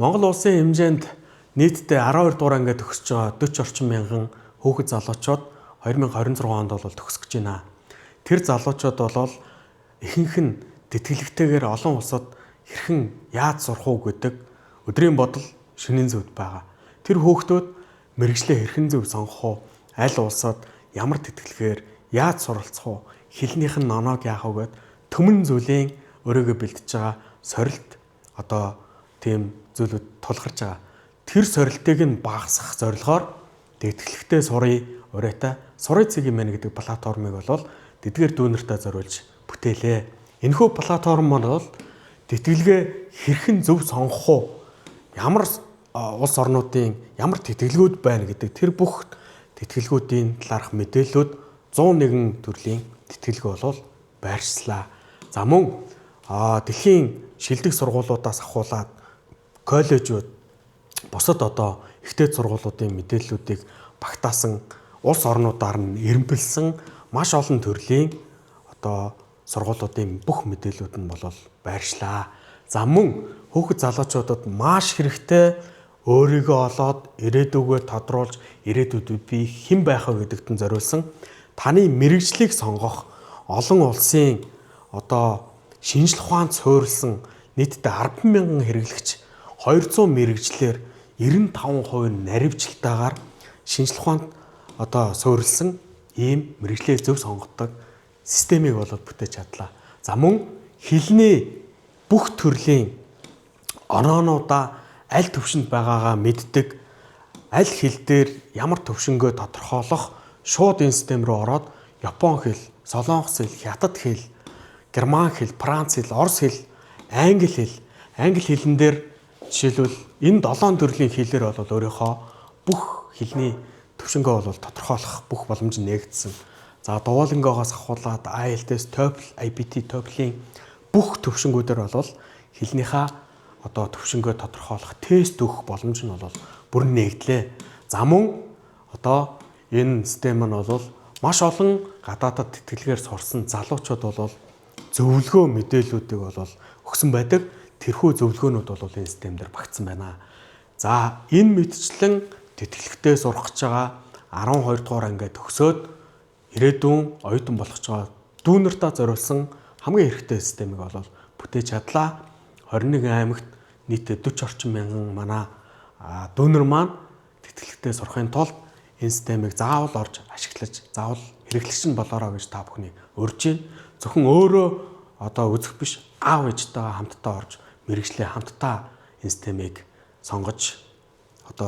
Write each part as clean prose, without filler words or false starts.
Монгол улсын хэмжээнд нийтдээ 12 дугаар ангид төгсөж байгаа 40 орчим мянган хүүхэд залуучууд 2026 онд бол төгсөж байна. Тэр залуучууд бол ихэнх нь тэтгэлэгтэйгээр олон улсад хэрхэн яаж сурах уу гэдэг өдрийн бодол шөнийн зөвд байгаа. Тэр хүүхдүүд мэрэгчлээ хэрхэн зөв сонгох уу, аль улсад ямар тэтгэлгээр яаж суралцах уу, хэлнийх нь ноноог яах вэ гэд төмөн зүйлийн өөрийгөө бэлдэж байгаа сорилт тийм зүйлүүд тулгарч байгаа. Тэр сорилтыг нь багасгах зорилгоор тэтгэлэгтэй сурыг урайтай сурын цэгийн мэн гэдэг платформыг бол тэдгээр дүүнертэй зориулж бүтээлээ. Энэхүү платформ бол тэтгэлгээ хэрхэн зөв сонгох уу, ямар улс орнуудын ямар тэтгэлгүүд байна гэдэг тэр бүх тэтгэлгүүдийн талаарх мэдээллүүд 101 төрлийн тэтгэлэг бол байршлаа. За мөн дэлхийн шилдэг сургуулиудаас ахуулаад коллежууд бусад ихтэй сургуулиудын мэдээллүүдийг багтаасан улс орнуудаар нь эренбэлсэн маш олон төрлийн сургуулиудын бүх мэдээллүүд нь бол байршлаа. За мөн хүүхэд залуучуудад маш хэрэгтэй өөрийгөө олоод ирээдүгөө тодруулж ирээдүйд би хэн байх вэ гэдэгт нь зориулсан таны мэрэгжлийг сонгох олон улсын шинжлэх ухаанд суурилсан нийтдээ 10,000 хэрэглэгч 200 мэрэгжлэр 95% наривчлалтаагаар шинжлэх ухаанд суурилсан ийм мэрэгжлээ зөв сонгодог системийг бүтээж чадлаа. За мөн хэлний бүх төрлийн оноонуудаа аль төвшөнд байгаагаа мэддэг, аль хэл дээр ямар төвшөнгөө тодорхойлох шууд энэ систем рүү ороод Япон хэл, Солонгос хэл, Хятад хэл, Герман хэл, Франц хэл, Орос хэл, англи хэлэн дээр жишээлбэл энэ 7 төрлийн хэлээр бол өөрийнхөө бүх хэлний төвшөнгөө тодорхойлох бүх боломж нээгдсэн. За Duolingo-гоос ахуулаад IELTS, TOEFL, IBT, TOEFL-ийн бүх төвшнгүүдээр бол хэлнийхээ төвшөнгөө тодорхойлох тест өгөх боломж нь бүр нээгдлээ. За мөн энэ систем нь маш олон гадаадад тэтгэлгээр сурсан залуучууд зөвлөгөө мэдээллүүдийг өгсөн байдаг. Тэрхүү зөвлөгөөнүүд энэ систем дээр багтсан байна. За энэ мэдчлэн тэтгэлэгтэй сурах гэж байгаа 12 дугаар ангид төгсөөд ирээдүйн оюутан болох гэж байгаа дүүнертаа зориулсан хамгийн хэрэгтэй системийг бүтээж чадлаа. 21 аймагт нийтдээ 40 орчим мянган манай дүүнер маань тэтгэлэгтэй сурахын тулд энэ системийг заавал орж ашиглаж, заавал хэрэглэгч нь болоорой гэж та бүхний урьж байна. Зөвхөн өөрөө үзэх биш, аав ээжтэйгээ хамтдаа орж мэрэгчлээ хамтдаа энэ системийг сонгож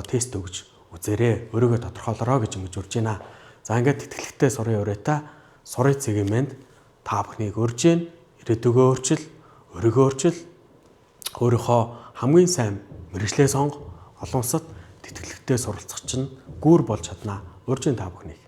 тест өгж үзээрэй. Өөрийгөө тодорхойлорой гэж ингэж урьж байна. За ингээд тэтгэлэгтэй сурын урайтай сурын цэгийн мэнд та бүхнийг урьж байна. Ирээдүгөө өөрчил, өөрийгөө өөрчил, өөрийнхөө хамгийн сайн мэрэгчлээ сонго, олон улсад тэтгэлэгтэй суралцах чинь гүүр болж чадна. Урьж байна та бүхнийг.